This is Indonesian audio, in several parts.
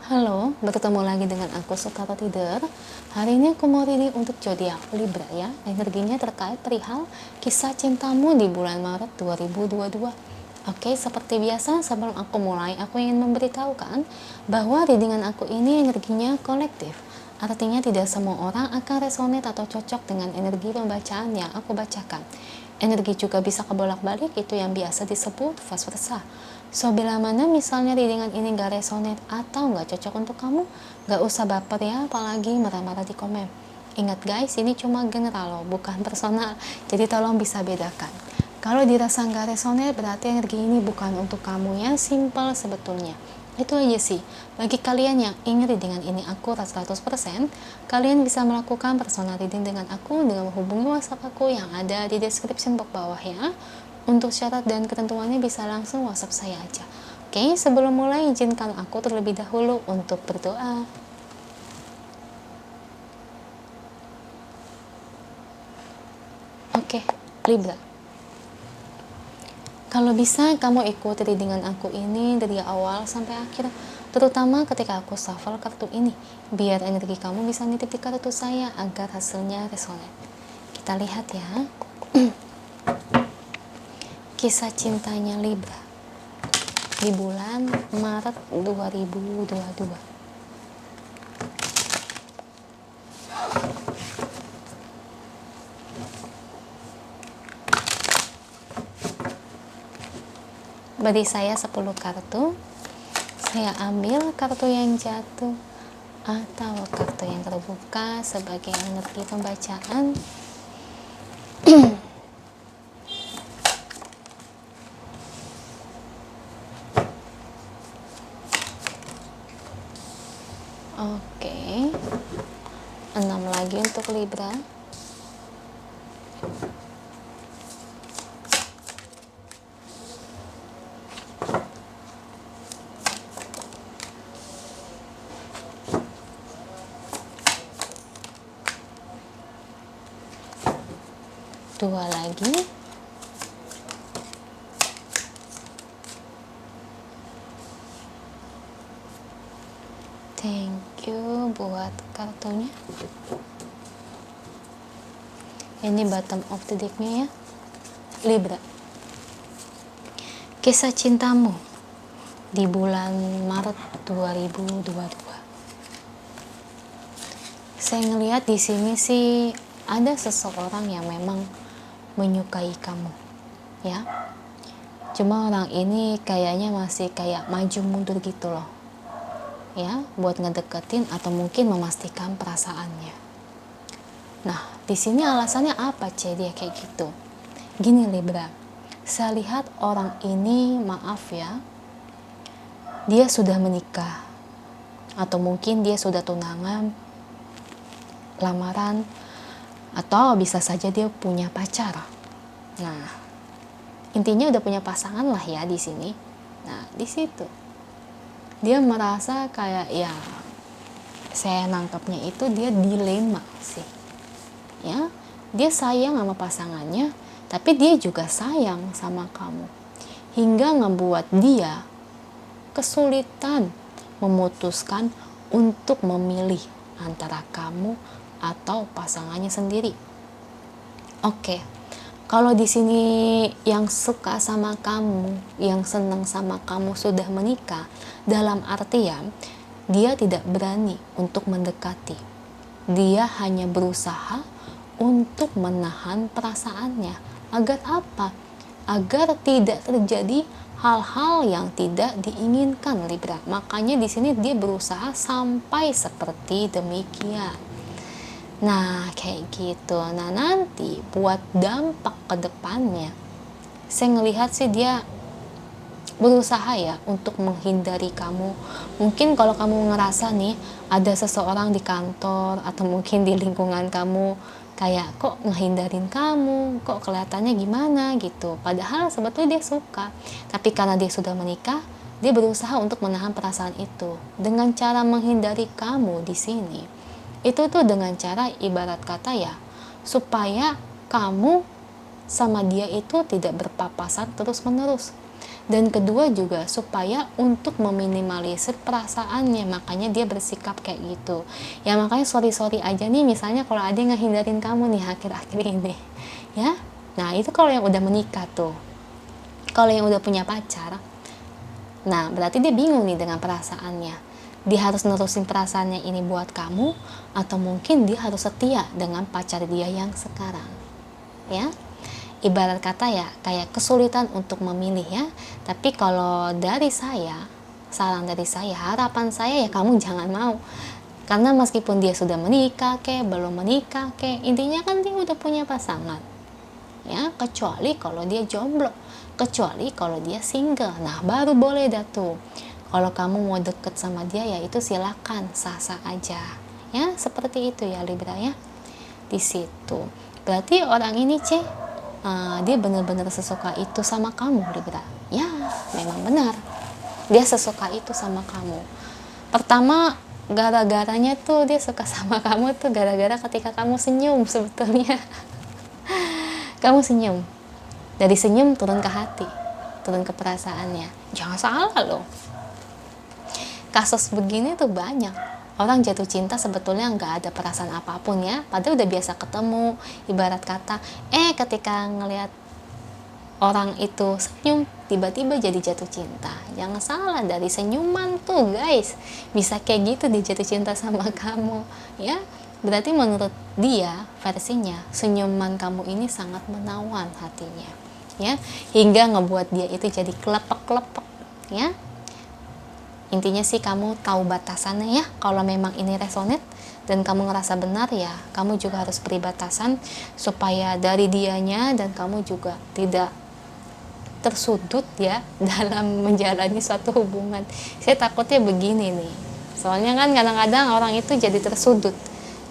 Halo, bertemu lagi dengan aku Sukata Tider. Hari ini aku mau reading untuk zodiak Libra ya. Energinya terkait perihal kisah cintamu di bulan Maret 2022. Oke, seperti biasa sebelum aku mulai, aku ingin memberitahukan bahwa readingan aku ini energinya kolektif. Artinya tidak semua orang akan resonate atau cocok dengan energi pembacaan yang aku bacakan. Energi juga bisa kebolak-balik, itu yang biasa disebut vice versa. So, bila mana misalnya readingan ini gak resonate atau gak cocok untuk kamu, gak usah baper ya, apalagi marah-marah di komen. Ingat guys, ini cuma general loh, bukan personal, jadi tolong bisa bedakan. Kalau dirasa gak resonate, berarti energi ini bukan untuk kamu ya, simple sebetulnya. Itu aja sih. Bagi kalian yang ingin readingan ini akurat 100%, kalian bisa melakukan personal reading dengan aku dengan menghubungi WhatsApp aku yang ada di description box bawah ya. Untuk syarat dan ketentuannya bisa langsung WhatsApp saya aja. Oke, sebelum mulai izinkan aku terlebih dahulu untuk berdoa. Oke, Libra. Kalau bisa kamu ikuti readingan aku ini dari awal sampai akhir, terutama ketika aku shuffle kartu ini, biar energi kamu bisa nitip di kartu saya agar hasilnya resonate. Kita lihat ya. Kisah cintanya Libra di bulan Maret 2022. Beri saya 10 kartu. Saya ambil kartu yang jatuh atau kartu yang terbuka sebagai energi pembacaan. Oke. 6 lagi untuk Libra. Dua lagi. Thank you buat kartunya. Ini bottom of the deck-nya ya. Libra. Kisah cintamu di bulan Maret 2022. Saya ngelihat di sini sih ada seseorang yang memang menyukai kamu, ya. Cuma orang ini kayaknya masih kayak maju mundur gitu loh, ya, buat ngedeketin atau mungkin memastikan perasaannya. Nah, di sini alasannya apa, dia kayak gitu? Gini Libra, saya lihat orang ini, maaf ya, dia sudah menikah atau mungkin dia sudah tunangan, lamaran, atau bisa saja dia punya pacar. Nah, intinya udah punya pasangan lah ya di sini. Nah, di situ dia merasa kayak ya, saya nangkapnya itu dia dilema sih. Ya, dia sayang sama pasangannya, tapi dia juga sayang sama kamu. Hingga ngebuat dia kesulitan memutuskan untuk memilih antara kamu atau pasangannya sendiri. Oke, kalau di sini yang suka sama kamu, yang senang sama kamu sudah menikah, dalam artian dia tidak berani untuk mendekati. Dia hanya berusaha untuk menahan perasaannya. Agar apa? Agar tidak terjadi hal-hal yang tidak diinginkan Libra. Makanya di sini dia berusaha sampai seperti demikian. Nah, kayak gitu. Nah, nanti buat dampak ke depannya, saya ngelihat sih dia berusaha ya untuk menghindari kamu. Mungkin kalau kamu ngerasa nih ada seseorang di kantor atau mungkin di lingkungan kamu kayak kok ngehindarin kamu, kok kelihatannya gimana gitu. Padahal sebetulnya dia suka. Tapi karena dia sudah menikah, dia berusaha untuk menahan perasaan itu dengan cara menghindari kamu di sini. Itu tuh dengan cara ibarat kata ya, supaya kamu sama dia itu tidak berpapasan terus-menerus. Dan kedua juga supaya untuk meminimalisir perasaannya, makanya dia bersikap kayak gitu. Ya makanya sorry aja nih, misalnya kalau ada yang ngehindarin kamu nih akhir-akhir ini, ya. Nah itu kalau yang udah menikah tuh. Kalau yang udah punya pacar, nah berarti dia bingung nih dengan perasaannya. Dia harus nerusin perasaannya ini buat kamu, atau mungkin dia harus setia dengan pacar dia yang sekarang, ya. Ibarat kata ya kayak kesulitan untuk memilih ya. Tapi kalau dari saya, saran dari saya, harapan saya ya kamu jangan mau. Karena meskipun dia sudah menikah belum menikah intinya kan dia udah punya pasangan. Ya, kecuali kalau dia jomblo, kecuali kalau dia single. Nah, baru boleh dah tuh. Kalau kamu mau deket sama dia ya itu silakan, sah-sah aja. Ya, seperti itu ya Libra ya. Di situ. Berarti orang ini dia benar-benar sesuka itu sama kamu Libra. Ya memang benar, dia sesuka itu sama kamu. Pertama gara-garanya tuh dia suka sama kamu tuh gara-gara ketika kamu senyum sebetulnya. Kamu senyum, dari senyum turun ke hati, turun ke perasaannya. Jangan salah loh, kasus begini tuh banyak. Orang jatuh cinta sebetulnya nggak ada perasaan apapun ya, padahal udah biasa ketemu. Ibarat kata, ketika ngelihat orang itu senyum, tiba-tiba jadi jatuh cinta. Jangan salah, dari senyuman tuh guys, bisa kayak gitu dia jatuh cinta sama kamu, ya. Berarti menurut dia, versinya, senyuman kamu ini sangat menawan hatinya, ya, hingga ngebuat dia itu jadi kelepek-kelepek, ya. Intinya sih kamu tahu batasannya ya. Kalau memang ini resonate dan kamu ngerasa benar ya, kamu juga harus beri batasan supaya dari dianya dan kamu juga tidak tersudut ya dalam menjalani suatu hubungan. Saya takutnya begini nih. Soalnya kan kadang-kadang orang itu jadi tersudut.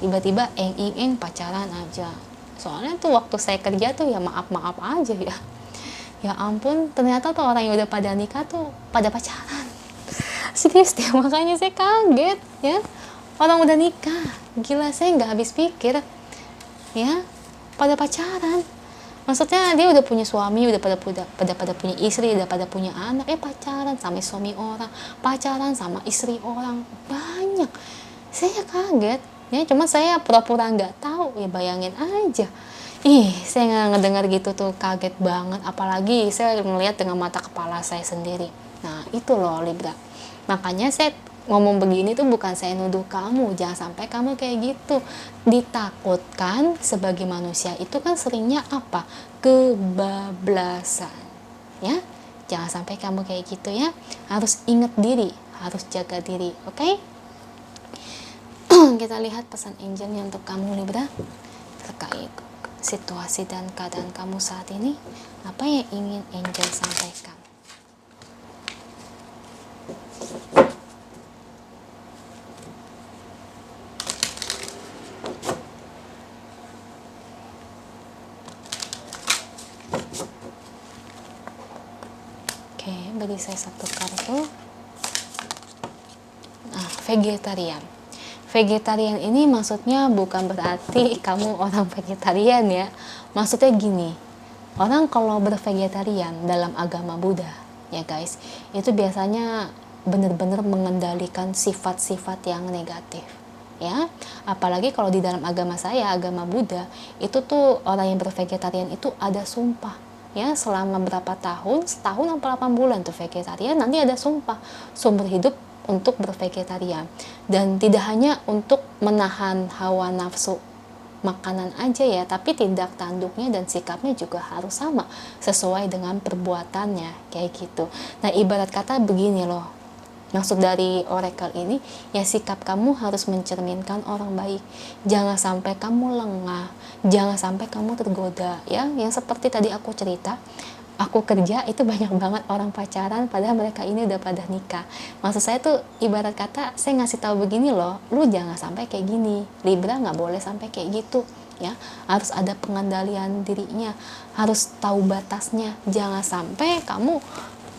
Tiba-tiba pacaran aja. Soalnya tuh waktu saya kerja tuh ya maaf-maaf aja ya. Ya ampun, ternyata tuh orang yang udah pada nikah tuh pada pacaran. Serius deh, makanya saya kaget ya, orang udah nikah, gila, saya nggak habis pikir ya, pada pacaran. Maksudnya dia udah punya suami, udah pada punya istri, udah pada punya anak, pacaran sama suami orang, pacaran sama istri orang, banyak. Saya kaget ya, cuma saya pura-pura nggak tahu ya, bayangin aja. Saya nggak ngedengar gitu tuh kaget banget, apalagi saya ngelihat dengan mata kepala saya sendiri. Nah itu loh Libra. Makanya saya ngomong begini tuh bukan saya nuduh kamu, jangan sampai kamu kayak gitu. Ditakutkan sebagai manusia itu kan seringnya apa? Kebablasan. Ya, jangan sampai kamu kayak gitu ya. Harus ingat diri, harus jaga diri, oke? Kita lihat pesan angelnya untuk kamu Libra terkait situasi dan keadaan kamu saat ini. Apa yang ingin angel sampaikan? Beri saya satu kartu. Nah, vegetarian ini maksudnya bukan berarti kamu orang vegetarian ya. Maksudnya gini, orang kalau bervegetarian dalam agama Buddha ya guys, itu biasanya benar-benar mengendalikan sifat-sifat yang negatif ya. Apalagi kalau di dalam agama saya, agama Buddha, itu tuh orang yang bervegetarian itu ada sumpah ya, selama berapa tahun, setahun atau 8 bulan tuh vegetarian, nanti ada sumpah seumur hidup untuk bervegetarian. Dan tidak hanya untuk menahan hawa nafsu makanan aja ya, tapi tindak tanduknya dan sikapnya juga harus sama sesuai dengan perbuatannya kayak gitu. Nah ibarat kata begini loh, maksud dari oracle ini ya, sikap kamu harus mencerminkan orang baik. Jangan sampai kamu lengah, jangan sampai kamu tergoda ya. Yang seperti tadi aku cerita, aku kerja itu banyak banget orang pacaran padahal mereka ini udah pada nikah. Maksud saya tuh ibarat kata saya ngasih tahu begini loh, lu jangan sampai kayak gini. Libra nggak boleh sampai kayak gitu ya. Harus ada pengendalian dirinya, harus tahu batasnya. Jangan sampai kamu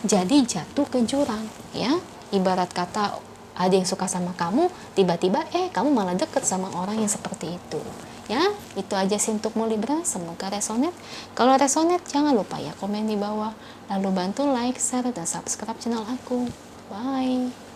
jadi jatuh ke jurang ya. Ibarat kata ada yang suka sama kamu, tiba-tiba kamu malah deket sama orang yang seperti itu Ya, itu aja sih untukmu Libra, semoga resonate. Kalau resonate jangan lupa ya komen di bawah, lalu bantu like, share, dan subscribe channel aku. Bye.